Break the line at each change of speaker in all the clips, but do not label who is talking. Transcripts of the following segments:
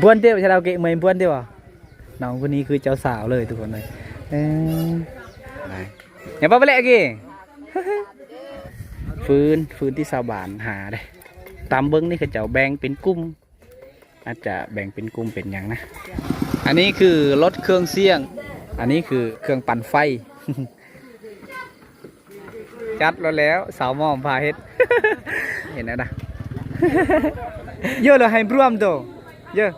บ้วนเดียวชาเราเกะเมย์บ้วนเดียวอ่ะน้องคนนี้คือเจ้าสาวเลยทุกคนเลยอย่าไปเละกี่ฟื้นที่สาวบานหาได้ตามเบิ้งนี่คือเจ้าแบ่งเป็นกุ้มอาจจะแบ่งเป็นกุ้มเป็นอย่างนะอันนี้คือรถเครื่องเสียงอันนี้คือเครื่องปั่นไฟจัดแล้วสาวมอมพาเฮ็ดเห็นนะเยอะเลยให้ร่วมโตเยอะ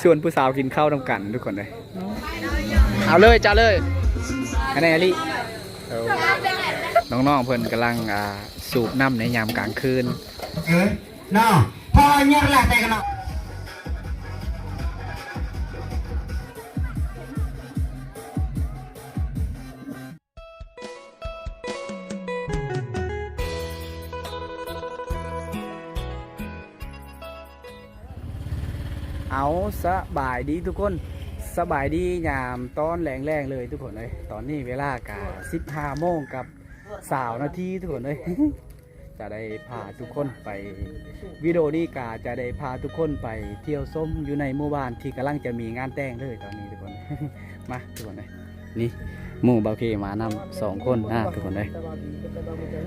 ชวนผู้สาวกินข้าวทำกันทุกคนเลยเอาเลยจ้าเลยอันนี้อลิน้องๆเพิ่นกำลังสูบน้ำในยามกลางคืน
น้องพอเนี่ยแหละแต่กันเนาะ
เอาสบายดีทุกคนสบายดียามตอนแรงเลยทุกคนเลยตอนนี้เวลากะ15 โมงกับ3 นาทีทุกคนเลย จะได้พาทุกคนไปวิดีโอนี้กาจะได้พาทุกคนไปเที่ยวส้มอยู่ในหมู่บ้านที่กำลังจะมีงานแต่งเลยตอนนี้ทุกคน มาทุกคนเลยนี่หมู่เบาเคมานำ2 คนนะทุกคนเลย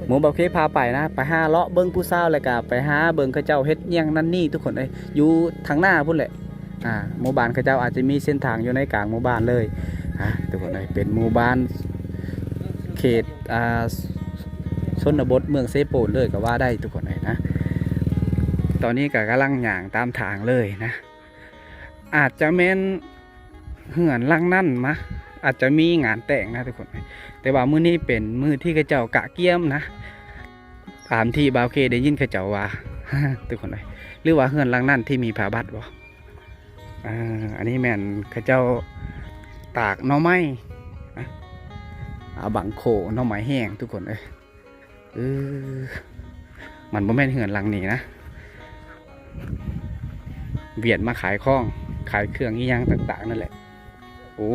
หมู่เบาเคพาไปนะไปหาเลาะเบิ้งผู้สาวเลยกาไปหาเบิ้งข้าเจ้าเฮ็ดเงี้ยงนั่นนี่ทุกคนเลยอยู่ทางหน้าพุ่นแหละหมู่บ้านข้าเจ้าอาจจะมีเส้นทางอยู่ในกลางหมู่บ้านเลยทุกคนเลยเป็นหมู่บ้านเขตชนบทเมืองเซโปนเลยก็ว่าได้ทุกคนเลยนะตอนนี้ก็กำลังหย่างตามทางเลยนะอาจจะแม่นเหือนลังนั่นมะอาจจะมีงานแต่งนะทุกคนแต่ว่ามื้อนี้เป็นมื้อที่ข้าเจ้ากะเกี้ยมนะตามที่บาวเคได้ยินข้าเจ้าว่า ทุกคนเลยหรือว่าเหือนลังนั่นที่มีผาบัดบ่อันนี้แม่นข้าเจ้าตากหน่อไม้บังโขหน่อไม้แห้งทุกคนเลยมันบ่แม่นเหือนหลังนี้นะเบียดมาขายข้องขายเครื่องอีหยังต่างๆนั่นแหละโอ้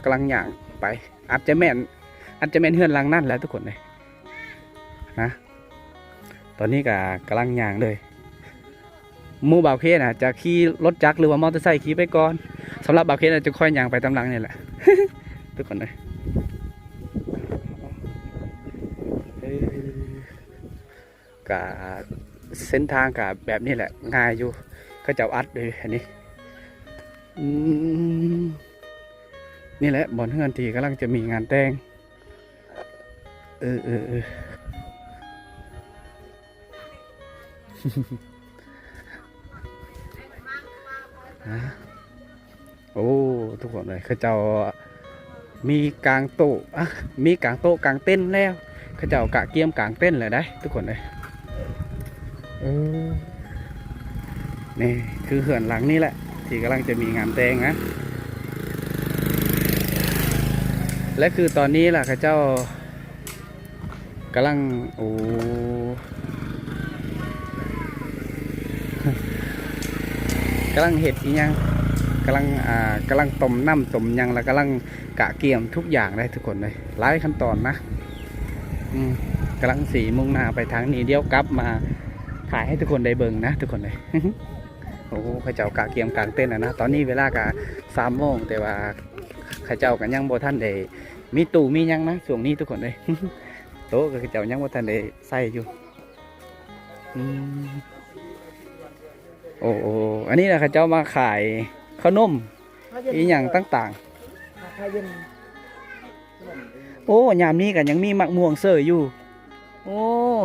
กำลังย่างไปอาจจะแม่นเหือนหลังนั่นแหละทุกคนเลยนะตอนนี้ก็กำลังย่างเลยหมู่บ่าวเคนะจะขี่รถจักรหรือว่ามอเตอร์ไซค์ขี่ไปก่อนสำหรับบ่าวเคนะจะค่อยย่างไปตามหลังนี่แหละ ทุกคนเลยกับเส้นทางกับแบบนี้แหละง่ายอยู่ก็จะอัดเลยอันนี้นี่แหละบ่อนเฮือนที่กำลังจะมีงานแต่งโอ้ทุกคนเลยเขาเจ้ามีกางโต๊ะมีกางโต๊ะกางเต้นแล้วเขาเจ้ากะเกียมกางเต้นเลยได้ทุกคนเลยนี่คือเขื่อนหลังนี้แหละที่กำลังจะมีงานแต่งนะและคือตอนนี้ล่ะข้าเจ้ากำลังกำลังเห็ดอีหยังกำลังต้มน้ำต้มยังแล้วกำลังกะเกียมทุกอย่างได้ทุกคนเลยหลายขั้นตอนนะกำลังสีมุ่งหน้าไปทางนี้เดี๋ยวกลับมาขายให้ทุกคนได้เบิ่งนะทุกคนเลย โอ้ข้าเจ้ากะเกียมกลางเต้นนะตอนนี้เวลากะ3 โมงแต่ว่าข้าเจ้ากันยังบ่ท่านได้มีตู้มียังนะช่วงนี้ทุกคนเลย โต๊ะข้าเจ้ายังบ่ท่านได้ใส่อยู่โอ้อันนี้นะข้าเจ้ามาขายขนมอีหยังต่างๆโอ้ยามนี้กันยังมีมะม่วงเสยอยู่โอ้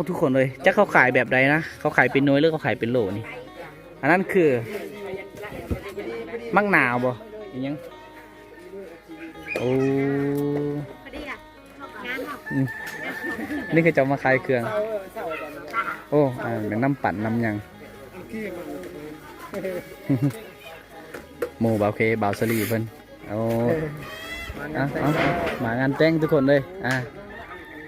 ทุกคนเลยจะเขาขายแบบใดนะเขาขายเป็นน้อยหรือเขาขายเป็นโหลนี่อันนั้นคือมังนาวบ่อีหยังโอ้นี่คือจะมาขายเครื่องโอ้เป็นน้ำปั่นน้ำยังโมบ่าวเคบ่าวสลีเพิ่นเอามางานแต่งทุกคนเลย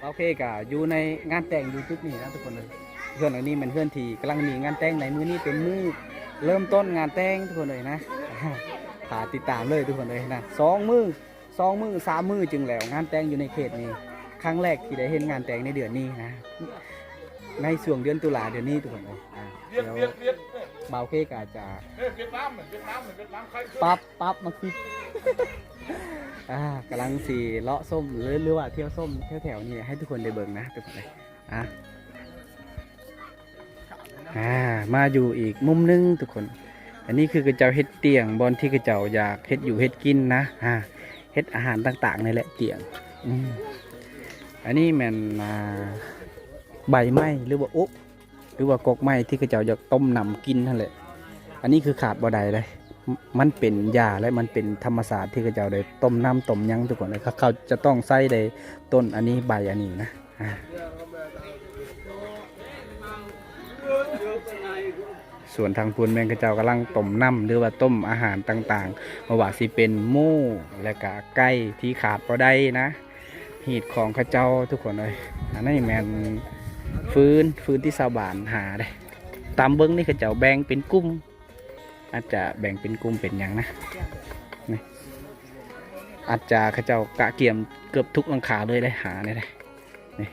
บ่าวเคก็อยู่ในงานแต่งอยู่จุดนี้นะทุกคนเลยเพื่อนอันนี้เป็นเพื่อนที่กำลังมีงานแต่งในมื้อนี้เป็นมื้อเริ่มต้นงานแต่งทุกคนเลยนะหาติดตามเลยทุกคนเลยนะ2 มื้อ3 มื้อจึงแล้วงานแต่งอยู่ในเขตนี้ครั้งแรกที่ได้เห็นงานแต่งในเดือนนี้นะในช่วงเดือนตุลาเดือนนี้ทุกคนเลยเดี๋ยว เบาเค้กอาจจะปั๊บมาคิด กำลังสีเลาะส้มหรือว่าเที่ยวส้มแถวๆนี้ให้ทุกคนได้เบิ่งนะทุกคนเลยมาอยู่อีกมุมนึงทุกคน อันนี้คือกระเจ้าเฮ็ดเตียงบอนที่กระเจ้าอยากเฮ็ดอยู่เฮ็ดกินนะเฮ็ดอาหารต่างๆนี่แหละเตียงอันนี้แม่นใบไม้หรือว่าอุ๊บหรือว่ากกไม้ที่กระเจ้าอยากต้มนำกินนั่นแหละอันนี้คือขาดบ่ได้เลยมันเป็นยาและมันเป็นธรรมศาสตร์ที่กระเจ้าได้ต้มน้ำต้มยังทุกคนเลยเขาจะต้องใส่ได้ต้นอันนี้ใบอันนี้นะส่วนทางพูนแมงกระเจ้ากำลังต้มน้ำหรือว่าต้มอาหารต่างๆไม่ว่าสิเป็นหมูและก็ไก่ที่ขาดบ่ได้นะหีดของกระเจ้าทุกคนเลยอันนี้แมนฟื้นที่ชาวบ้านหาได้ตามเบิ้งนี่กระเจ้าแบ่งเป็นกลุ่มอาจจะแบ่งเป็นกลุ่มเป็นอย่างนะนี่อาจจะกระเจ้ากะเกี่ยมเกือบทุกหลังคาเลยได้หาได้นี่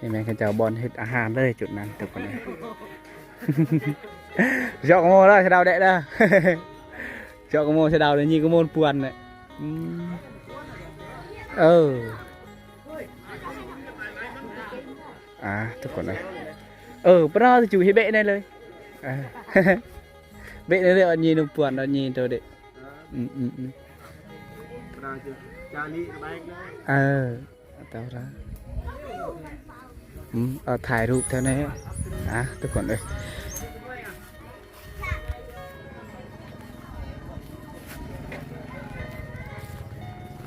นี่แม่กระเจ้าบอลเฮ็ดอาหารเลยจุดนั้นทุกคนเลยชอบกโมแล้วชะดาวเด็ดนะชอบกโมชะดาวเลยยี่กโมปวนเลยทุกคนเลยปะน้าจะจู่ให้เบะได้เลยเบะได้เลยอันนี้นุ่มปวนอันนี้ตัวเด็กเต่าละถ่ายรูปเท่านี้ทุกคนเลย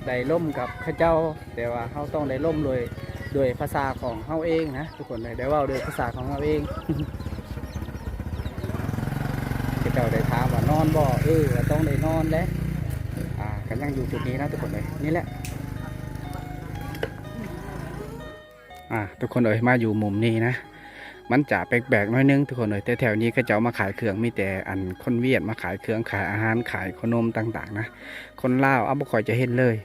ได้ล่มกับข้าเจ้าแต่ว่าเขาต้องได้ล่มโดยภาษาของเขาเองนะทุกคนเลยได้ว่าโดยภาษาของเขาเองข้าเจ้าได้ถามว่านอนบ่ต้องได้นอนแล้วกันยังอยู่จุดนี้นะทุกคนเลยนี่แหละทุกคนเลยมาอยู่มุมนี้นะมันจะแปลกๆน้อยนึงทุกคนเลยแต่แถวนี้ข้าเจ้ามาขายเครื่องมีแต่อันคนเวียดมาขายเครื่องขายอาหารขายขนมต่างๆนะคนลาวบ่ค่อยจะเห็นเลย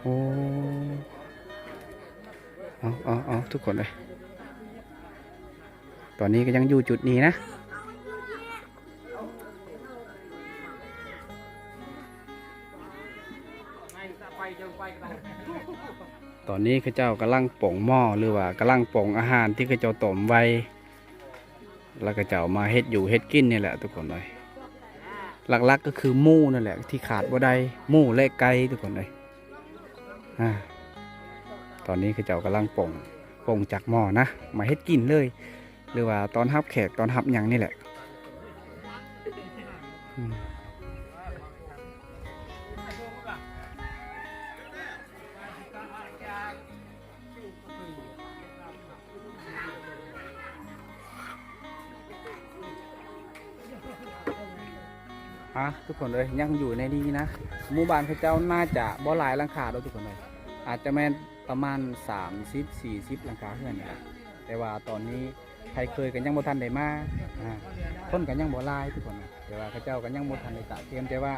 โอ้ทุกคนเลยตอนนี้ก็ยังอยู่จุดนี้นะตอนนี้ข้าเจ้ากำลังป่งหม้อหรือว่ากำลังป่งอาหารที่ข้าเจ้าต้มไว้แล้วข้าเจ้ามาเฮ็ดอยู่เฮ็ดกินนี่แหละทุกคนเลยหลักๆก็คือหมูนั่นแหละที่ขาดบ่ได้หมูและไก่ทุกคนเลยตอนนี้ข้าเจ้ากำลังป่งจากหม้อนะมาเฮ็ดกินเลยหรือว่าตอนรับแขกตอนรับหยังนี่แหละทุกคนเลยยังอยู่ในนี้นะหมู่บ้านข้าเจ้าน่าจะบ่หลายหลังคาด้วยทุกคนเลยอาจจะแม่นประมาณ30-40หลังคาเพื่อนนะแต่ว่าตอนนี้ใครเคยกันยังบ่ทันได้มาคนกันยังบ่หลายทุกคนนะแต่ว่าข้าเจ้ากันยังบ่ทันได้ตะเตรียมแต่ว่า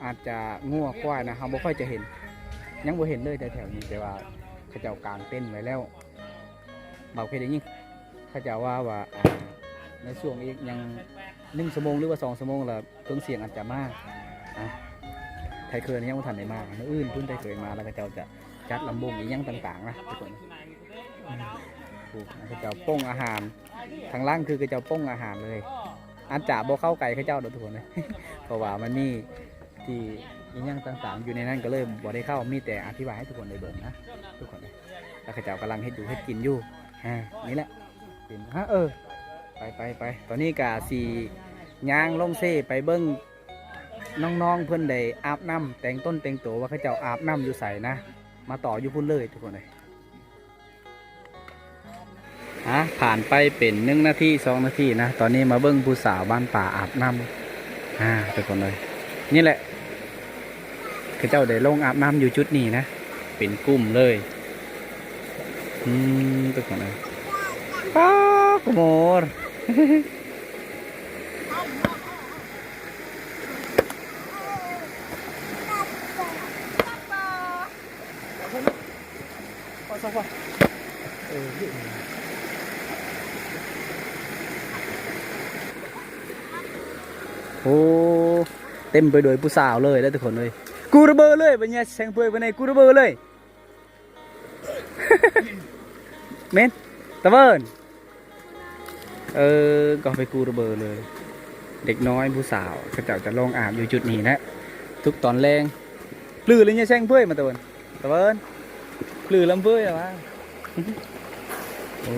อาจจะงัวควายนะเราบ่ค่อยจะเห็นยังบ่เห็นเลยแถวนี้แต่ว่าข้าเจ้ากางเต้นไว้แล้วเบาเคยได้ยินข้าเจ้าว่าในช่วงอีกยัง1 ชั่วโมงหรือว่า2 ชั่วโมงแล้วเครื่องเสียงอาจจะมากไทยเคยยังไม่ทันได้มาอื่นพุ่นไทยเคยมาแล้วก็เจ้าจะจัดลำบงอีกยังต่างๆนะทุกคนก็เจ้าป้งอาหารทางล่างคือก็เจ้าป้งอาหารเลยอาจจะบ่เข้าไก่เขาเจ้าเด้อทุกคนเลยเพราะว่ามันมีที่อีกยังต่างๆอยู่ในนั้นก็เลยบ่ได้เข้ามีแต่อธิบายให้ทุกคนได้เบิ่งนะทุกคนเลยแล้วเขาเจ้ากำลังเฮ็ดอยู่เฮ็ดกินอยู่นี่แหละเป็นไปตอนนี้กะสีย่างลงเซ่ไปเบิ้งน้องๆเพื่อนได้อาบน้ำแต่งต้นแต่งตัวว่าเขาเจ้าอาบน้ำอยู่ใส่นะมาต่ออยู่พุ่นเลยทุกคนเลยผ่านไปเป็น1 นาที2 นาทีนะตอนนี้มาเบิ้งผู้สาวบ้านป่าอาบน้ำทุกคนเลยนี่แหละเขาเจ้าได้ลงอาบน้ำอยู่จุดนี้นะเป็นกลุ่มเลยทุกคนเลยขโมย อ้เต็มไปด้วยผู้สาวเลยแล้วทุกคนเลยกูระเบ้อเลยเป็นไงแซงเปื่อยไปไหนกูระเบ้อเลย เมนตะเบินก็ไปกูระเบ้อเลยเด็กน้อยผู้สาวเขาจะลงอาบอยู่จุดนี้นะทุกตอนแรงปลื้อเลยเนี่ยแซงเปื่อยมาตะเบินปลื้อลำเปื่อยเหรอวะ โอ้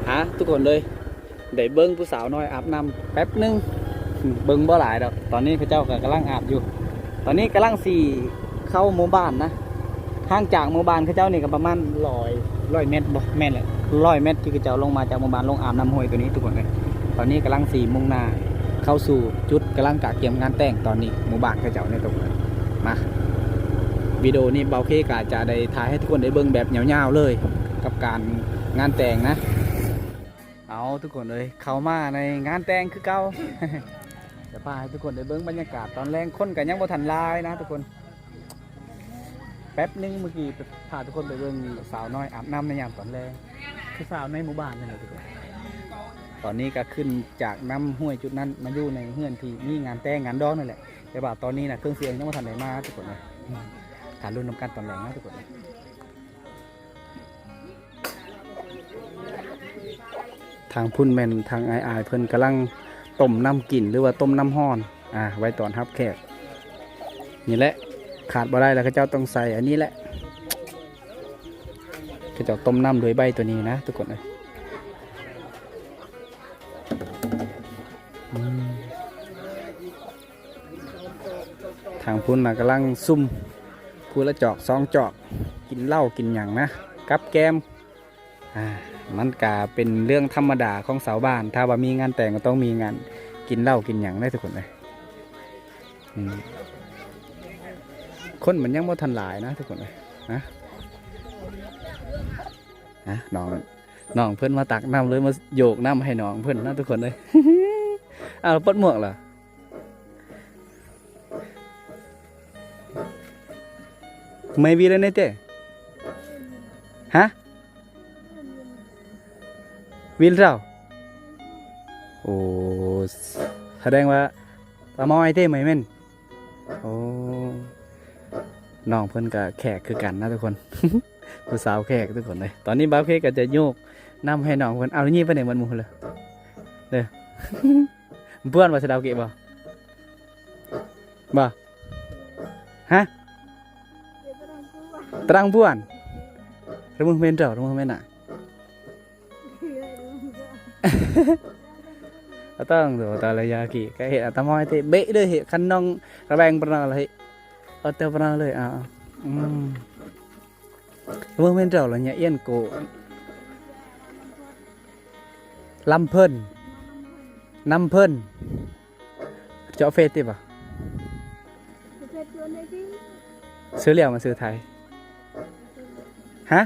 ฮะทุกคนเลยได้เบิ้งผู้สาวน้อยอาบน้ำแป๊บนึงเบิ้งบ่หลายดอกตอนนี้เขาเจ้าก็กำลังอาบอยู่ตอนนี้กำลังสี่เข้าหมู่บ้านนะห่างจากหมู่บ้านเขาเจ้านี่ก็ประมาณร้อยเมตรบ่แม่นเลย100 เมตรที่เขาเจ้าลงมาจากหมู่บ้านลงอาบน้ำห้วยตัวนี้ทุกคนเลยตอนนี้กำลังสี่มุ่งหน้าเข้าสู่จุดกำลังกะเกียมงานแต่งตอนนี้หมู่บ้านเขาเจ้าในตรงนี้มาวิดีโอนี้เบาเคกาจะได้ถ่ายให้ทุกคนได้เบิ้งแบบยาวๆเลยกับการงานแต่งนะเอาทุกคนเลยเข้ามาในงานแต่งคือเก่า จะพาให้ทุกคนได้เบิ้งบรรยากาศตอนแรงคนกันยังบ่ทันลายนะทุกคนแป๊บนึงเมื่อกี้พาทุกคนไปเบิ้งสาวน้อยอาบน้ำในยามตอนแรงคือสาวในหมู่บ้านนี่แหละทุกคนตอนนี้ก็ขึ้นจากน้ำห้วยจุดนั้นมาอยู่ในเฮือนที่มีงานแต่งงานดองนั่นแหละแต่ว่าตอนนี้นะเครื่องเสียงยังบ่ทันได้มาทุกคนเลยถ่ายรุ่นน้ำกันตอนแรงนะทุกคนทางพุ่นแมนทางอายเพิ่นกำลังต้มน้ำกลิ่นหรือว่าต้มน้ำห้อนไว้ตอนรับแขกนี่แหละขาดบ่ได้แล้วเขาเจ้าต้องใส่อันนี้แหละเขาเจ้าต้มน้ำโดยใบตัวนี้นะทุกคนเลยทางพุ่นกำลังซุ่มพูละจอก2 จอกกินเหล้ากินหยังนะกับแกมมันก็เป็นเรื่องธรรมดาของสาวบ้านถ้าว่ามีงานแต่งก็ต้องมีงานกินเหล้ากินหยังได้ทุกคนเลยคนมันยังบ่ทันหลายนะทุกคนเลยนะน้องเพื่อนมาตักน้ำเลยมาโยกน้ำให้น้องเพื่อนนะทุกคนเลย ปลดหมวกเหรอไม่วีเลยเนี่ยเจ๊ฮะวินเราโอ้แสดงว่าตามอไอเต้ไหมเม่นโอ้น้องเพิ่นกับแขกคือกันนะทุกคน ผู้สาวแขกทุกคนเลยตอนนี้บ้าวเคก็จะโยกนำให้น้องเพิ่นเอานี่ไปไหนมันมุเลยเด้อ เพื่อนว่าสะดาวเก็บบ่ฮะตรังบ้วนแล้วมึงเป็นเจ้าแล้วมึงเป็นน่ะ ต้องดูตาลายากิก็เห็นตามอยที่เบะด้วยเห็นคันน้องระแบงปนอะไรเตอปนเลยเมื่อเป็นเจ้าละเนี่ยเอี้ยนโกลำเพิ่นน้ำเพิ่นเจาะเฟสติป่ะซื้อเลี้ยวมาซื้อไทยฮะ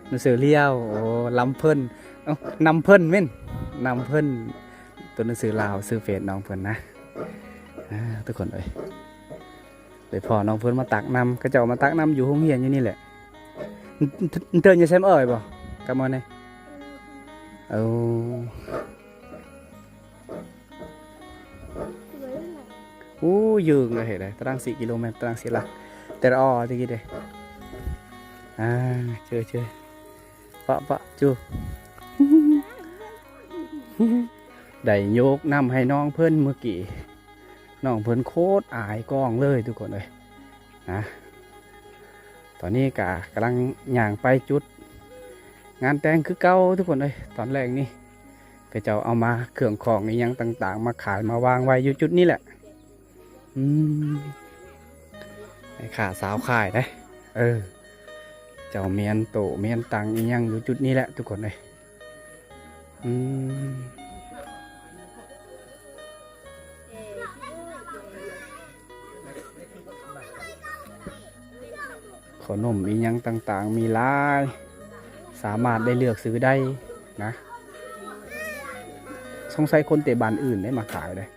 มาซื้อเลี้ยวโอ้ลำเพิ่นน้ำเพิ่นเม่นนำเพิ่นตัวหนังสือลาวซื้อเฟซน้องเพิ่นนะทุกคนเลยพอน้องเพิ่นมาตักนำก็จะมาตักนำอยู่ห้องเรียนอยู่นี่แหละเตือนอย่าแซมบ่กลับมาเนี่ยเอายืงเลยเห็นเลยตาราง4 กิโลเมตรตาราง4 ลักแต่ละตะกี้เด้เจอปะจูได้โยกนำให้น้องเพิ่นเมื่อกี้น้องเพิ่นโคตรอายกล้องเลยทุกคนเลยนะตอนนี้กำลังย่างไปจุดงานแต่งคือเก่าทุกคนเลยตอนแรกนี่ก็จะเอามาเครื่องของอีหยังต่างๆมาขายมาวางไว้อยู่จุดนี้แหละขาสาวขายได้เจ้าเมียนโตเมียนตังอีหยังอยู่จุดนี้แหละทุกคนเลยขนมมียังต่างๆมีหลายสามารถได้เลือกซื้อได้นะ สงสัยคนเตะบานอื่นได้มาขายเลย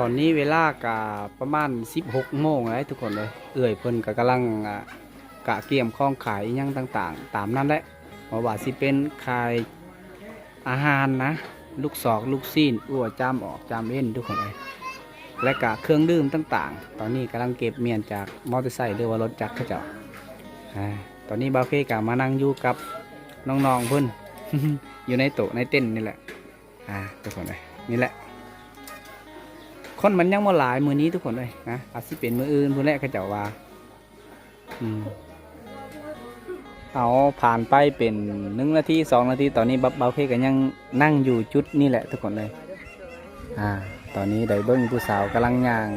ตอนนี้เวลากะประมาณ16 โมงแล้วทุกคนเลยเอื่อยเพิ่นก็กำลังกะเกี่ยมข้องขายอิหยังต่างๆตามนั้นแหละว่าสิเป็นขายอาหารนะลูกศอกลูกซีนอ้วจามออกจามเอ็นทุกคนเลยและกะเครื่องดื่มต่างๆตอนนี้กำลังเก็บเมียนจากมอเตอร์ไซค์หรือว่ารถจักรเขาเจ้าตอนนี้บาวเคกะมานั่งอยู่กับน้องๆเพิ่น อยู่ในโต๊ะในเต้นนี่แหละทุกคนเลยนี่แหละคนมันยังมาหลายมือนี้ทุกคนเลยนะอาจจะเป็นมืออื่นผู้แรกเขาเจ้าว่าเอาผ่านไปเป็น1 นาที2 นาทีตอนนี้เบาเพกันยังนั่งอยู่จุดนี่แหละทุกคนเลยตอนนี้ได้เบิ้งผู้สาวกำลังย่าง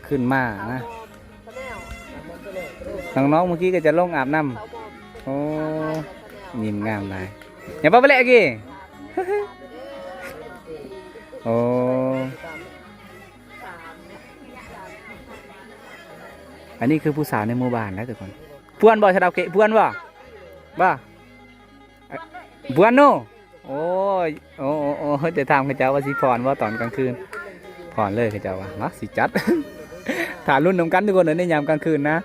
ขึ้นมานะน้องๆเมื่อกี้ก็จะลงอาบน้ำโอ้ยิ้มงามเลยอย่าไปเลยกี่ โอ้อันนี้คือผู้สาวในหมู่บ้านนะทุกคนพวนบ่ชะดาวเกะพวนบ่พวนโนโอ้ยโอ้จะทำเขาเจ้าว่าสิพรว่าตอนกลางคืนพรเลยเขาเจ้าว่ามาสิจัด ถ่ายรุ่นนำกันทุกคนในยามกลางคืนนะ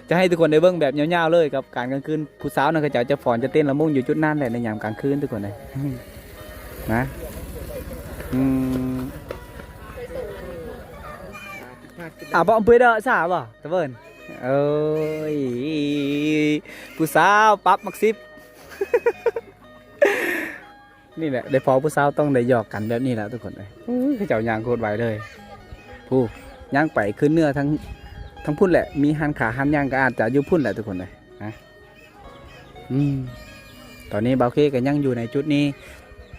จะให้ทุกคนได้เบิ่งแบบยาวๆเลยกับการกลางคืนผู้สาวนะเขาเจ้าจะฝอนจะเต้นละมุนอยู่จุดนั้นแหละในยามกลางคืนทุกคนเลย นะบ่อำเภอเด้อสาวบ่ตะเบิ่นเอ้ยผู้สาวปั๊บมักซิบ นี่แหละได้พอผู้สาวต้องได้หยอกกันแบบนี้แหละทุกคนเลยเจ้ายางโคตรไวเลยผู้ย่างไปขึ้นเนื้อทั้งพุ่นแหละมีหันขาหันย่างก็อาจจะอยู่พุ่นแหละทุกคนเลยนะตอนนี้เบาเคก็ยังอยู่ในจุดนี้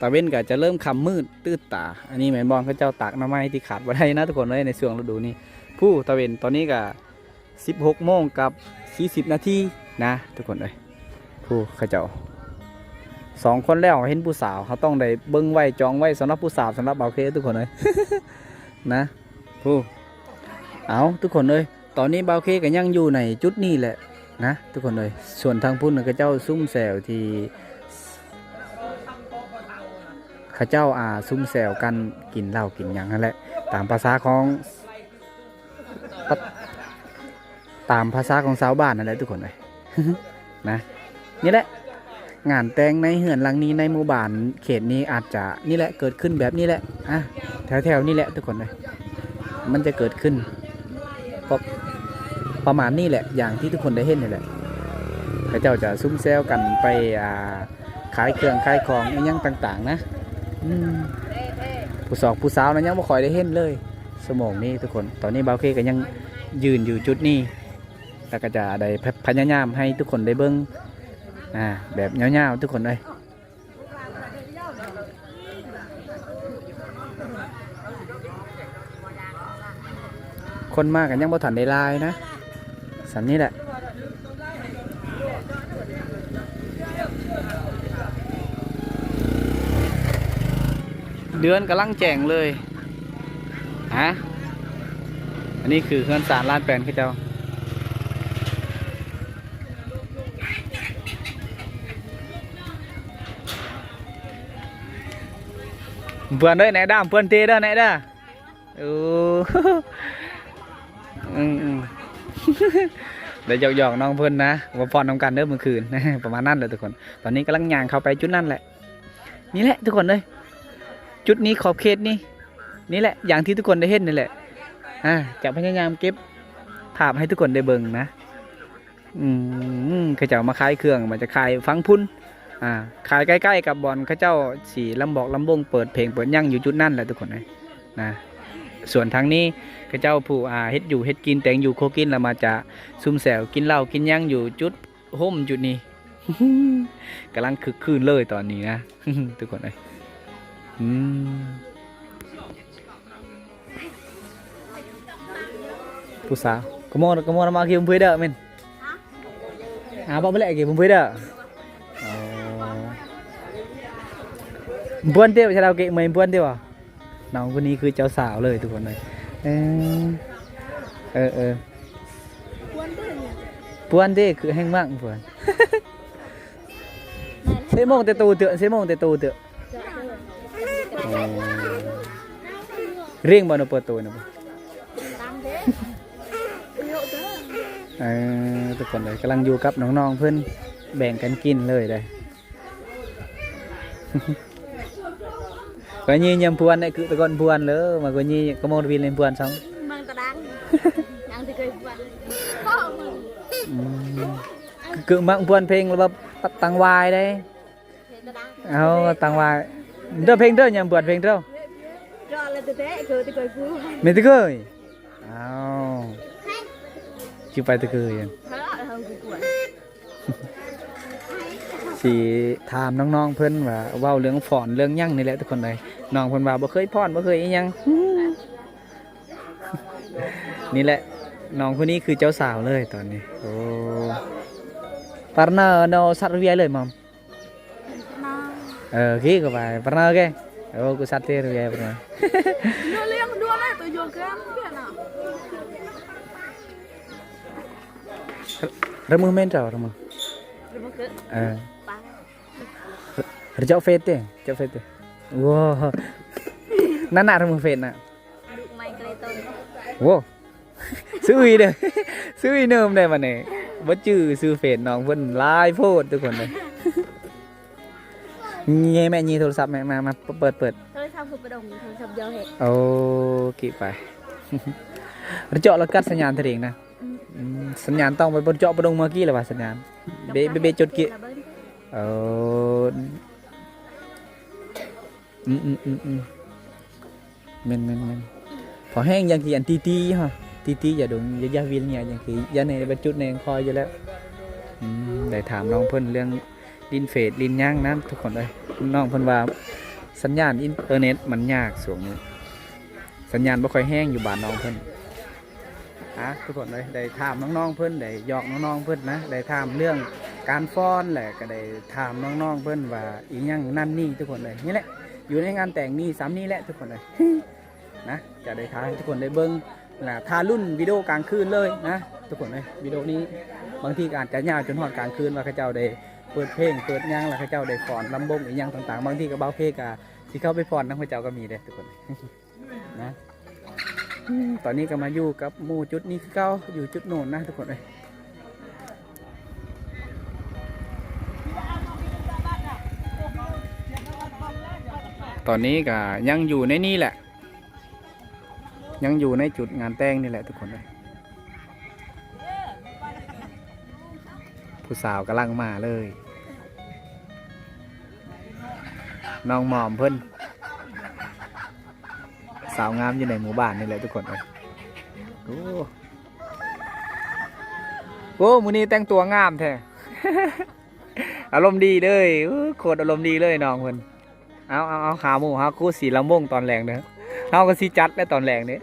ตะเว้นก็จะเริ่มคำมืดตื้อตาอันนี้แม่นบอลเขาเจ้าตากน้ำไม้ที่ขาดไว้ได้นะทุกคนเลยในช่วงฤดูนี้ผู้ตะเว้นตอนนี้ก็16 โมงกับ40 นาทีนะทุกคนเลยผู้เขาเจ้า2 คนแล้วเห็นผู้สาวเขาต้องได้เบิ้งไว้จองไว้สำหรับผู้สาวสำหรับเบาเคทุกคนเลย นะผู้เอาทุกคนเลยตอนนี้เบาเคก็ยังอยู่ในจุดนี้แหละนะทุกคนเลยส่วนทางพุ่นเขาเจ้าซุ่มแซวที่เขาเจ้าซุ่มแซวกันกินเหล้ากินหยังนั่นแหละตามภาษาของชาวบ้านนั่นแหละทุกคนเลย นะนี่แหละงานแต่งในเหือนหลังนี้ในหมู่บ้านเขตนี้อาจจะนี่แหละเกิดขึ้นแบบนี้แหละแถวนี่แหละทุกคนเลยมันจะเกิดขึ้นประมาณนี้แหละอย่างที่ทุกคนได้เห็นนี่แหละพระเจ้าจะซุ่มแซวกันไปขายเครื่องขายของยังต่างๆนะผู้สาวนั้นยังไม่ค่อยได้เห็นเลยสมองนี้ทุกคนตอนนี้เบาเคก็ยังยืนอยู่จุดนี้แล้วก็จะได้พยายามให้ทุกคนได้เบิ้งแบบเงาๆทุกคนเลยคนมากกันยังบ่ทันได้ลายนะสันนี้แหละเดือนกำลังแจ้งเลยอันนี้คือเครื่องสารลาดแปลนเขาเจ้าเพื่อนด้วยไหนด้ามเพื่อนเตะด้วยไหนด้าเดี๋ยวหยอกน้องเพื่อนนะว่าพรทำกันเด้อเมื่อคืน ประมาณนั้นเลยทุกคนตอนนี้กำลังย่างเข้าไปจุดนั้นแหละนี่แหละทุกคนเลยจุดนี้ขอบเขตนี่แหละอย่างที่ทุกคนได้เห็นนี่แหละจะพยายามเก็บภาพให้ทุกคนได้เบิ่งนะเขาเจ้ามาขายเครื่องมันจะขายฟังพุ่นขายใกล้ๆกับบอลเขาเจ้าสีลำบอกลำบงเปิดเพลงเปิดยั่งอยู่จุดนั่นแหละทุกคนนะส่วนทางนี้เขาเจ้าผู้เฮ็ดอยู่เฮ็ดกินแต่งอยู่โคกินแล้วมาจะซุ่มแซวกินเหล้ากินยั่งอยู่จุดห่มจุดนี้ กำลังคึกคืนเลยตอนนี้นะ ทุกคนเลยผู้สาวกโมนมาเกี่ยวกับเพื่อนเด้อมินบอกไปเลยเกี่ยวกับเพื่อนเด้อ บ้วนเดียวชาเราเกะเหมือนบ้วนเดียวอ่ะน้องคนนี้คือเจ้าสาวเลยทุกคนเลยเออบ้วนเดียวคือแห้งมากบ้วนเซมงแต่ตูเตอะเซมงแต่ตูเตอะเร่งบอลเปิดตัวนะบ่ทุกคนเลยกำลังอยู่กับน้องๆเพื่อนแบ่งกันกินเลยได้ก็ยี่ยำพวนnày cứตะกอนพวนเลยmà cóยี่có một viên lênพวนxong
mang ta đang đang thì cười phuan
cứ mangพวนเพลงแล้วแบบตังวายได้เอาตังวายเด้อเพลงเด้อยำพวนเพลงเด้อ
rồi là từ thế cười thì cười phuan
ไม่ตะเกยเอาชิไปตะเกย
thế là hơn cười phuan
สิถามน้องๆเพิ่นว่าเว้าเรื่องฟ้อนเรื่องหยังนี่แหละทุกคนเลยน้องเพิ่นว่าบ่เคยฟ้อนบ่เคยอีหยัง นี่แหละน้องคนนี้คือเจ้าสาวเลยตอนนี้โอ้Pernah no Satriaเลยมัมkia có phải pernah ke ku Satria pernah
nó liang dua lah tu juga kan
remeh main trau remeh
rumah ke
Rejak fete, rejak fete. Wow. Nana remeh fete nak.
Duk main kereta.
Wow. Sui dah. Sui nom dah mana. บ่จื้อซื้อเฟซน้องเพิ่นหลายโพดทุกคนเลยนี่แม่ยีโทรศัพท์แม่มาเปิด
โทรศัพท์คือประดงโทรศัพท์เยอะเหตุ
โอ้กี่ไป เจาะแล้วกัดสัญญาณเองนะสัญญาณต้องไปบนเจาะประดงเมื่อกี้เลยว่าสัญญาณเบจุดกี่โอ้เมนพอแห้งยังกี่อันตีฮะตีอย่าโดนยาวินเนี่ยอย่างที่ยาในบรรจุในคอยอยู่แล้วได้ถามน้องเพิ่นเรื่องดินเฟดดินย่างนะทุกคนเลยน้องเพิ่นว่าสัญญาณอินเทอร์เน็ตมันยากส่วนนี้สัญญาณไม่ค่อยแห้งอยู่บ้านน้องเพิ่นทุกคนเลยได้ถามน้องๆเพิ่นได้หยอกน้องๆเพิ่นนะได้ถามเรื่องการฟ้อนแหละก็ได้ถามน้องๆเพิ่นว่าอีหยังนั่นนี่ทุกคนเลยนี่แหละอยู่ในงานแต่งนี่ซ้ำนี่แหละทุกคนเลยนะจะได้ถามทุกคนได้เบิ้งทารุ่นวิดีโอกลางคืนเลยนะทุกคนเลยวิดีโอนี้บางทีอาจจะยาวจนหอดกลางคืนว่าเขาเจ้าได้เปิดเพลงเปิดย่างแล้วเขาเจ้าได้ฟ้อนลำบงอีหยังต่างๆบางทีก็เบาเพลงที่เขาไปฟ้อนนั่งเขาเจ้าก็มีเลยทุกคนนะตอนนี้ก็มาอยู่กับหมู่จุดนี้คือเขาอยู่จุดโน่นนะทุกคนเลยตอนนี้ก็ยังอยู่ในนี่แหละยังอยู่ในจุดงานแต่งนี่แหละทุกคนเลยผู้สาวกำลังมาเลยน้องหมอมเพิ่นสาวงามอยู่ในหมู่บ้านนี่แหละทุกคนเลยโอ้มื้อนี้แต่งตัวงามแท้ อารมณ์ดีเลยโคตรอารมณ์ดีเลยน้องเพิ่นเอาหาหมู่หาคู่สีลำวงตอนแรงเด้อเขาก็สีจัดได้ตอนแรงนี้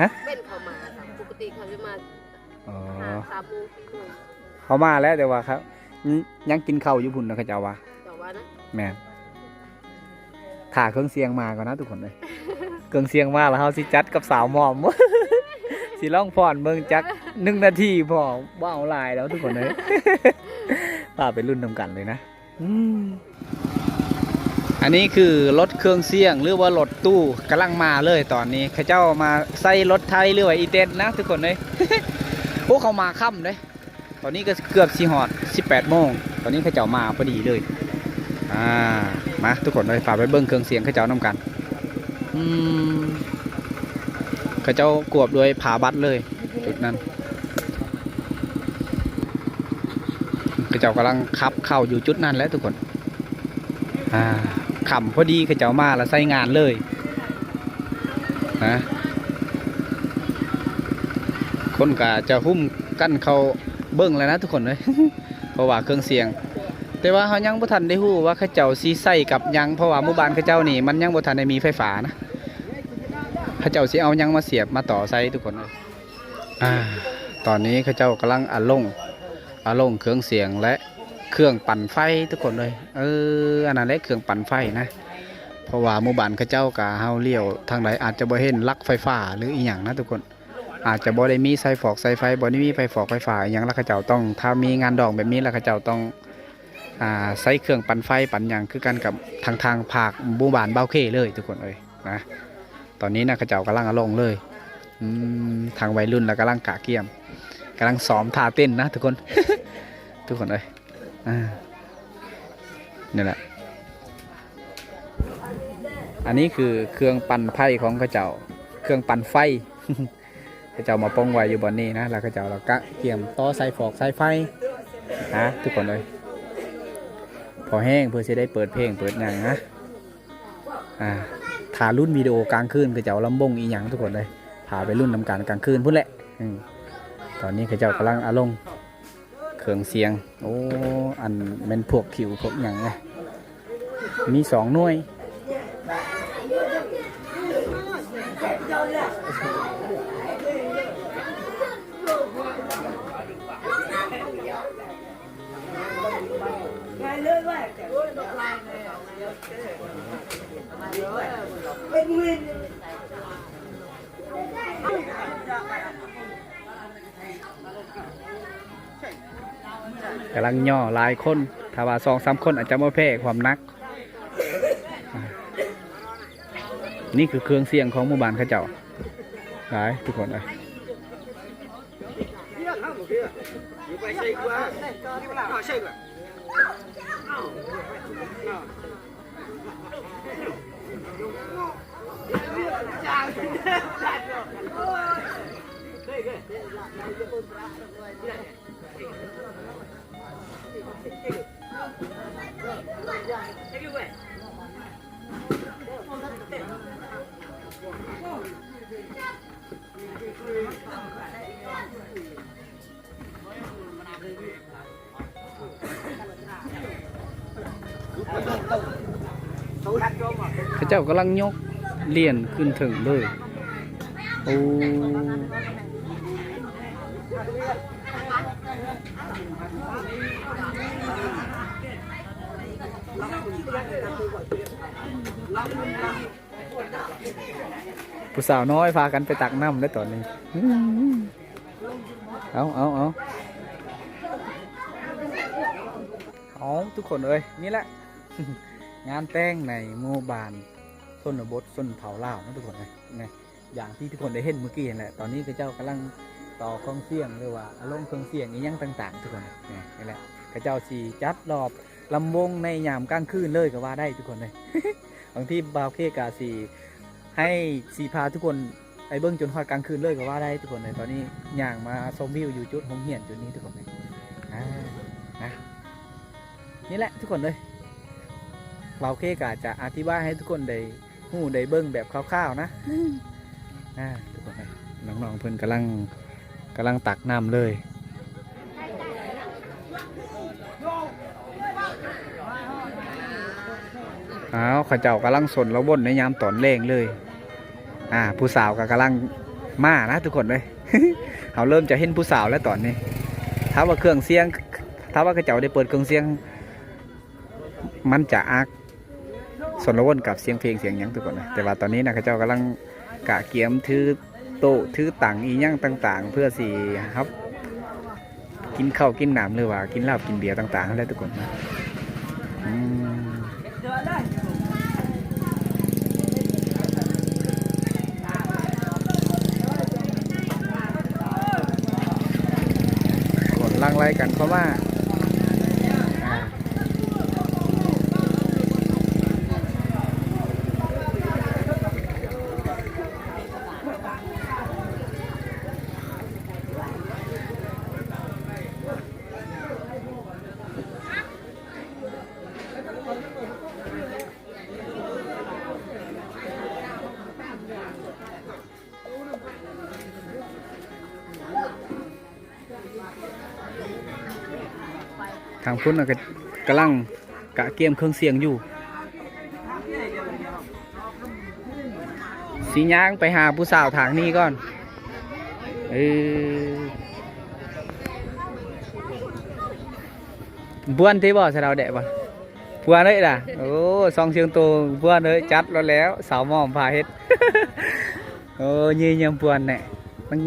ฮะ
เป็นเขามาปกติเขาจะมาหา3 โมง 4 โมง
เขามาแล้วแต่ว่าครับยังกินข้าวอยู่พุ่นนะเขาเจ้าว่า
นะ
แม่ถ่าเครื่องเสียงมาก่อนนะทุกคนเลยเครื่องเสียงมาแล้วเขาสิจัดกับสาวหมอม สิร้องพรเบิ่งจัก1 นาทีพอบ้าลายแล้วทุกคนเลย ป้าไปรุ่นทำกันเลยนะอันนี้คือรถเครื่องเสียงหรือว่ารถตู้กำลังมาเลยตอนนี้เขาเจ้ามาใส่รถไทยหรือว่าอีเต็นนะทุกคนเลย พวกเขามาค่ำเลยตอนนี้ก็เกือบ4 ฮอด 18 โมงตอนนี้เขาเจ้ามาพอดีเลยมาทุกคนเลยฝากไปเบิ้งเครื่องเสียงเขาเจ้านำกันเขาเจ้ากวบด้วยผาบัดเลยจุดนั้นเขาเจ้ากำลังขับเข้าอยู่จุดนั้นแล้วทุกคนขำพอดีเขาเจ้ามาแล้วใส่งานเลยนะคนกะจะหุ้มกั้นเขาเบิ้งแล้วนะทุกคนเลย เพราะว่าเครื่องเสียงแต่ว่าเขายังบ่ทันได้ฮู้ว่าเขาเจ้าสิใส่กับยังเพราะว่าหมู่บ้านเขาเจ้านี่มันยังบ่ทันได้มีไฟฟ้านะเขาเจ้าสิเอายังมาเสียบมาต่อใส่ทุกคนเลยตอนนี้เขาเจ้ากำลังอาลงเครื่องเสียงและเค รื่องปั่นไฟทุกคนเลยอันนั้นแหละเครื่องปั่นไฟนะเพราะว่าหมู่บ้านเขาเจ้ากะเฮาเลี้ยวทางใดอาจจะบ่เห็นลักไฟฟ้าหรืออีหยังนะทุกคนอาจจะบ่ได้มีสายฟอกสายไฟบ่ได้มีไฟฟอกไฟฟ้าอีหยังแล้วเขาเจ้าต้องถ้ามีงานดองแบบนี้แล้วเขาเจ้าต้องใช้เครื่องปั่นไฟปั่นหยังคือกันกับทางภาคหมู่บ้านเบ้าเข้เลยทุกคนเลยนะตอนนี้นะเขาเจ้ากำลังเอาลงเลยทางวัยรุ่นแล้วกำลังกะเกียมกำลังซ้อมท่าเต้นนะทุกคน ทุกคนเลยนี่แหละอันนี้คือเครื่องปั่นไฟของเขาเจ้าเครื่องปั่นไฟ เขาเจ้ามาป้องไว้อยู่บนนี้นะแล้วเขาเจ้าเรากะเกียมต่อสายฟอกสายไฟนะทุกคนเลยพอแห้งเพื่อจะได้เปิดเพลงเปิดหนังนะถ่ายรุ่นวิดีโอกลางคืนเขาเจ้าลำบงอีหยังทุกคนเลยถ่ายไปรุ่นนำการกลางคืนพุ่นแหละตอนนี้เขาเจ้ากำลังอารมณ์เครื่องเสียงโอ้อันเป็นพวกขิวพวกหยังไงมี2 หน่วยกำลังย่อหลายคนถ้าว่า2-3 คนอาจจะมาแพ้ความนักนี่คือเครื่องเสียงของหมู่บ้านเขาเจ้าหลายทุกคนเลยเขาเจ้ากำลังยกเหรียญขึ้นถึงเลยโอ้ผู้สาวน้อยพากันไปตักน้ำได้ตอนนี้เอาทุกคนเอ้ยนี่แหละ งานแต่งในหมู่บ้านชนบทชนเผ่าลาวนะทุกคนนะอย่างที่ทุกคนได้เห็นเมื่อกี้แหละตอนนี้เจ้ากำลังต่อเครื่องเสียงหรือว่าอารมณ์เครื่องเสียงอีกอย่างต่างๆทุกคนนี่แหละเจ้าสีจัดรอบลำวงในยามกลางคืนเลยก็ว่าได้ทุกคนเลย บางที่บ่าวเคกาสีให้สีพาทุกคนไปเบิ้งจนฮอดกลางคืนเลยก็ว่าได้ทุกคนเลยตอนนี้ย่างมาชมวิวอยู่จุดหงเหียนจุดนี้ทุกคนเลยนะนี่แหละทุกคนเลยบ่าวเคกาจะอธิบายให้ทุกคนได้หู้ได้เบิ้งแบบคร่าวๆนะทุกคนเลยน้องๆเพิ่นกำลังตักน้ำเลยข้าเจ้ากำลังสนแล้วบนในยามตอนแรงเลยผู้สาวก็กำลังมานะทุกคนเลย เขาเริ่มจะเห็นผู้สาวแล้วตอนนี้ถ้าว่าเครื่องเสียงถ้าว่าข้าเจ้าได้เปิดเครื่องเสียงมันจะอักสนแล้วบนกับเสียงเพลงเสียงยังทุกคนเลยแต่ว่าตอนนี้นะข้าเจ้ากำลังกะเกียมถือโต๊ะถือตังอีหยังต่างๆเพื่อสิครับกินข้าวกินน้ำหรือว่ากินเหล้ากินเบียร์ต่างๆอะไรทุกคนลังไล่กันเพราะว่าทางพุ่นกำลังกะเกียมเครื่องเสียงอยู่สีย่างไปหาผู้สาวทางนี้ก่อน บ้วนที่บ่สะดาวแดะบ่บ้วนเลยล่ะโอ้ซองเชียงตูบ้วนเลยจัดแล้วสาวหม่อมพาเฮ็ด โอ้ยี่ยมบ้วนเนี่ยมัน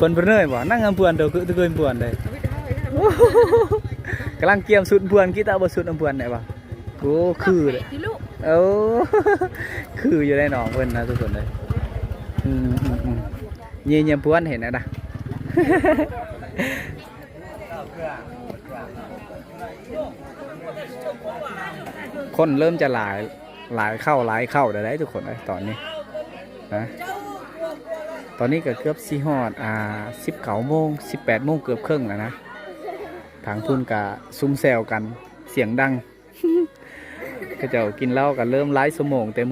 คนเป็นเนื้อ
บ้วนเนยบ่นั่งบ้วนเด้อคือตะเกินบ้วนเลยกำลังเกี่ยมสุดบ้วนกี่ตาบ่สุดบ้วนได้บ่โอ้คือเลย
ที่ลูก
โอ้ คืออยู่ในหนองเพิ่นนะทุกคนเลยยี่ยมบ้วนเห็นนะ คนเริ่มจะหลายเข้าได้ทุกคนเลยตอนนี้นะตอนนี้ก็เกือบ4 ฮอด19 โมง 18 โมงเกือบครึ่งแล้วนะทางพุ่นกะซุ้มแซวกันเสียงดัง เขาเจ้ากินเหล้ากันเริ่มหลายชั่วโมงแต่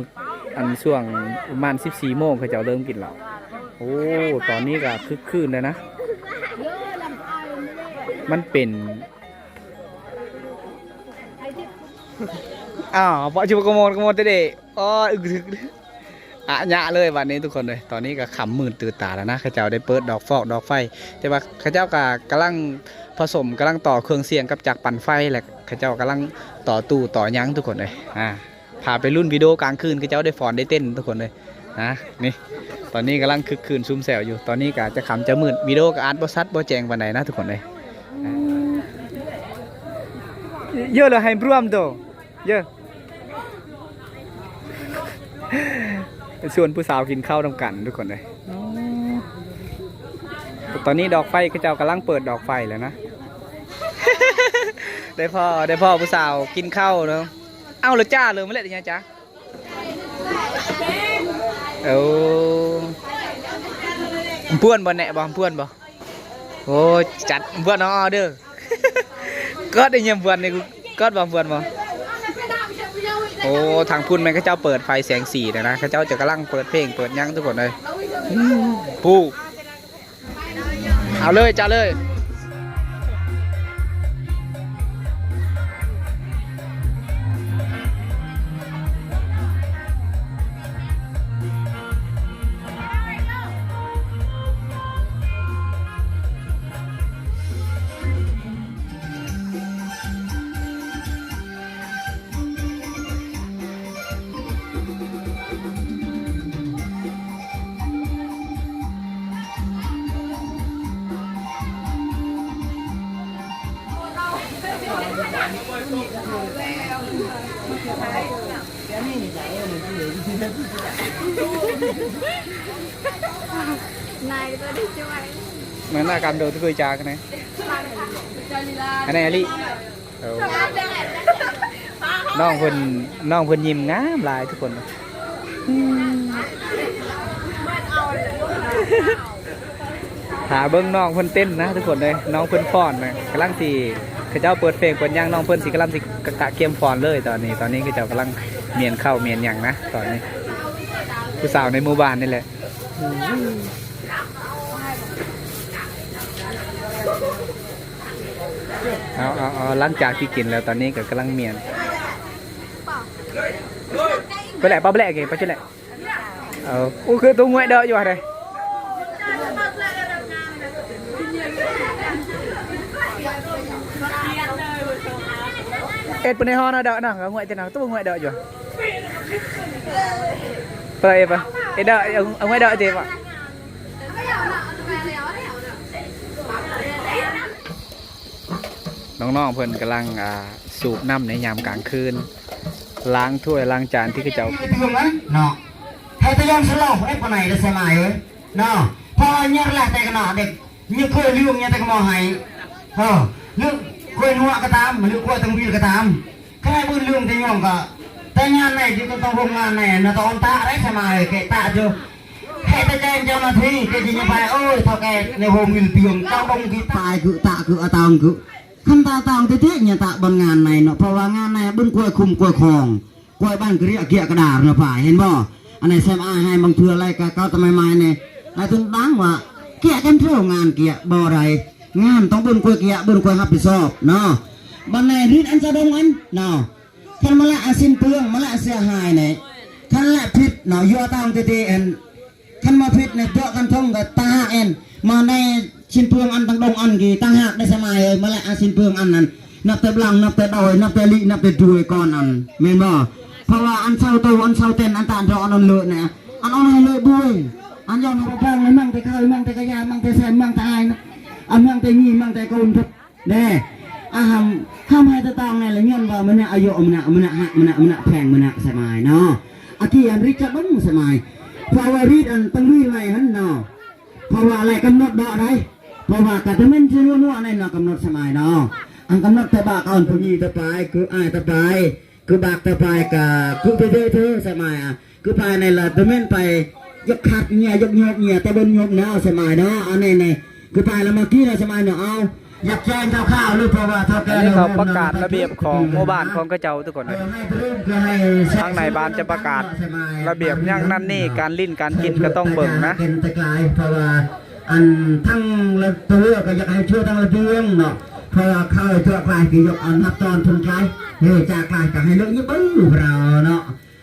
อันช่วงประมาณ14 โมงเขาเจ้าเริ่มกินเหล้าโอ้ตอนนี้ก็คึกคืนเลยนะมันเป็นอ้าวพอชิบกโมดเด้อ๋ออึกอะยะเลยวันนี้ทุกคนเลยตอนนี้ก็ขำมื่นตื่นตาแล้วนะข้าเจ้าได้เปิดดอกฟอกดอกไฟแต่ว่าข้าเจ้าก็กำลังผสมกำลังต่อเครื่องเสียงกับจักรปั่นไฟแหละข้าเจ้ากำลังต่อตู้ต่อยั้งทุกคนเลยพาไปรุ่นวิดีโอกลางคืนข้าเจ้าได้ฟ้อนได้เต้นทุกคนเลยนะนี่ตอนนี้กำลังคึกคืนซุ่มแซวอยู่ตอนนี้ก็จะขำจะมื่นวิดีโอก็อาร์ตบอสัดบอแจงวันไหนนะทุกคนเลยเยอะเลยให้พร้อมตัวเยอะส่วนผู้สาวกินข้าวต้องกันทุกคนเลยตอนนี้ดอกไฟเขาเจ้ากำลังเปิดดอกไฟแล้วนะ ได้พ่อผู้สาวกินข้าวเนาะเอ้าเลยจ้าเลยไม่เล่นยังไงจ้าเอ้เพื่อนบ่แหน่บ่เพื่อนบ่โอ้จัดเพื่อนน้องออเด้อ ก็ได้ยินเพื่อนนี่ก็บ่เพื่อนบ่โอ้ทางพุ่นแม่เขาเจ้าเปิดไฟแสงสีนะเขาเจ้าจะกำลังเปิดเพลงเปิดยั้งทุกคนเลยผู้เอาเลยจ้าเลย
นายก็ได้ช่วย
เหมือนหน้าการเดินที่เคยจากันไหนอันนี้อลิน้องเพิ่นยิ้มงามลายทุกคนหาเบิ้งน้องเพิ่นเต้นนะทุกคนเลยน้องเพิ่นฟ้อนนะกำลังสิเขาเจ้าเปิดเพลงเปิดย่างน้องเพิ่นสิกำลังสิกะเกียมฟ้อนเลยตอนนี้เขาเจ้ากำลังเมียนเข้าเมียนอย่างนะตอนนี้ผู้สาวในหมู่บ้านนี่แหละเอาหลังจากที่กินแล้วตอนนี้ก็กำลังเมียนไปแหละป้าไปแหละเก่งไปช่วยแหละอู้คือตัวงวยเด้ออยู่อะไรเอ็ดเป็นในห้องนะเด้อนะงวยจะนั่งตัวงวยเด้ออยู่ไปปะเอ็ดเด้อเอางวยเด้อเจ็บอ่ะน้องๆเพิ่นกำลังสูบน้ำในยามกลางคืนล้างถ้วยล้างจานที่เขาเจ้า
เนาะให้ตะยอนสลบไอ้ปนไหนได้สมัยเว้ยเนาะพอเนี่ยแหละแต่กันเนาะเด็กเนี่ยคุยเรื่องเนี่ยแต่ก็มองให้เรื่องคุยนัวก็ตามหรือคุยตั้งวิลก็ตามแค่บุญเรื่องที่ย่องก็แต่งานไหนที่ต้องทำงานไหนนะต้องตาได้สมัยแกตาอยู่ให้ตะแจงเจ้าหน้าที่แกจะไปโอ้ยพอแกในโฮมวิลเตียงเจ้าบงที่ตายคือตาคืออาตองคือขั้นตาตองที่เนี่ยตาบนงานไหนเนาะเพราะว่างานไหนบุญคุยคุมคุยคลองคุยบ้านเกลียเกียกระดาษเนาะฝ่ายเห็นบ่อันไหนแซมอาให้บางเทืออะไรก็ทำไมไม่เนี่ยอะไรถึงดังว่าเกียกันเท่างานเกียบ่อะไรงานต้องบุญคุยเกียบุญคุยรับผิดชอบเนาะบันไหนริดอันจะดงอันเนาะท่านมาละอาสินเปลืองมาละเสียหายเนี่ยท่านละผิดเนาะยัวตองตีเอ็นท่านมาผิดเนี่ยเจาะกันท่องกับตาเอ็นมาใน สิ้นเปลืองอันตั้งดงอันกี่ตั้งหักได้สมัยมาแล้วสิ้นเปลืองอันนั้นนับแต่บลังนับแต่ดอยนับแต่ลินับแต่จุยก่อนอันแม่นบ่เพราะว่าอันเศร้าตัวอันเศร้าเต้นอันตานรออันนั้นเลยนะอันเอาให้เลยบุ้ยอันยอมให้บ้างเลยมั่งแต่เคยมั่งแต่กระยามั่งแต่แซมมั่งแต่อายนะอันมั่งแต่งีมั่งแต่โกนทุกแน่ห้ามให้ตะตองในละเงี้ยว่ามันเนี่ยอายุมันเนี่ยแพงมันเนี่ยสมัยเนาะอากีอันริจะบ้งสมัยเพราะว่ารีดอันตั้งรีอะไรฮันเนาะเพราะว่าอะไรกำหนดดอกไรเพราะว่ากาจะไม่ชื่อนัวในเนาะกำหนดสมัยเนาะอันกำหนดแต่บากอ่อนผู้หญิงตะปายคืออายตะปายคือบากตะปายกับคือเธอสมัยอ่ะคือปายในละตะเม่นไปยกขัดเนี่ยยกโยกเนี่ยแต่บนโยกเนาะสมัยเนาะอันนี้คือปายละเมื่อกี้เราสมัยเนาะเอาอยากแจ้งข้าวหรือเพราะว่าเท่าแก่
อันนี้เขาประกาศระเบียบของหมู่บ้านของกระเจ้าทุกคนเลยทางในบ้านจะประกาศระเบียบอย่างนั้นนี่การลิ้นการกินก็ต้องเบิ่งนะ
เป็นตะกายเพราะว่าอันทั้งละตัวก็อยากให้ช่วยทั้งละเดืองเนาะเพราะว่าเข้าตัวกลายกี่ยกอันนับตอนทุนกลายเฮ้ยจากกลายก็ให้เรื่องนี้บึ้งเราเนาะ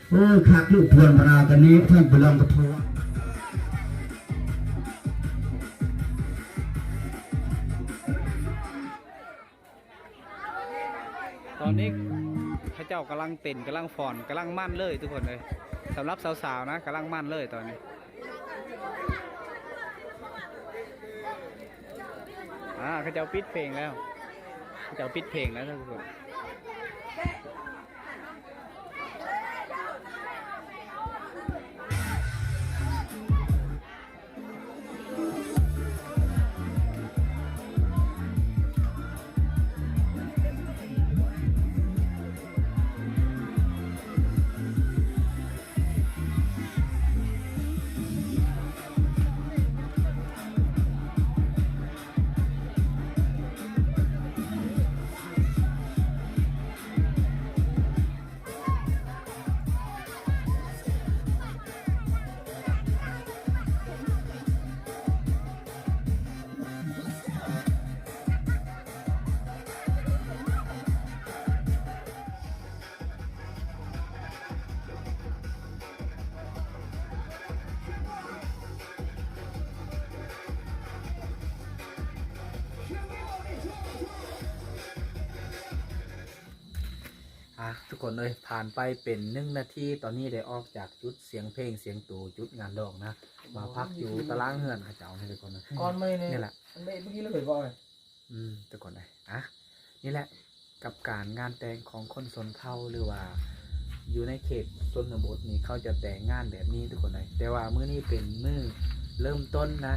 โอ้คักลูกทวนเราตอนนี้เพิ่งไปลองกระทัว
ตอนนี้พระเจ้ากำลังเต้นกำลังฟ้อนกำลังมั่นเลยทุกคนเลยสำหรับสาวๆนะกำลังมั่นเลยตอนนี้เขาเจ้าปิดเพลงแล้วเขาเจ้าปิดเพลงแล้วทุกคน ทุกคนเลยผ่านไปเป็น1 นาทีตอนนี้ได้ออกจากจุดเสียงเพลงเสียงตูจุดงานดอกนะมาพักอยู่ตารางเฮือนข้าเจ้าให้ทุกคนเลย
ก่อนไม่เนี่ย
นี่แหละ
เมื่อกี้เราเห็นว่าไง
ทุกคนเลยนี่แหละกับการงานแต่งของคนชนเผ่าหรือว่าอยู่ในเขตชนบทนี่เขาจะแต่งงานแบบนี้ทุกคนเลยแต่ว่ามื้อนี้เป็นมื้อเริ่มต้นนะ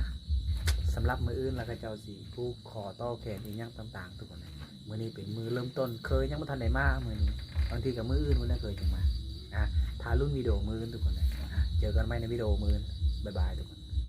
สำหรับมื้ออื่นแล้วก็เจ้าสีผู้ขอต่อแขนอีกอย่างต่างๆทุกคนเลยมื้อนี้เป็นมื้อเริ่มต้นเคยยังไม่ทันได้มามื้อนี้บางทีกับมื้ออื่นมื้อนั้นเคยจังมาถ่ายรุ่นวิดีโอมื้ออื่นทุกคนเลยเจอกันไหมในวิดีโอมื้ออื่นบ๊ายบายทุกคน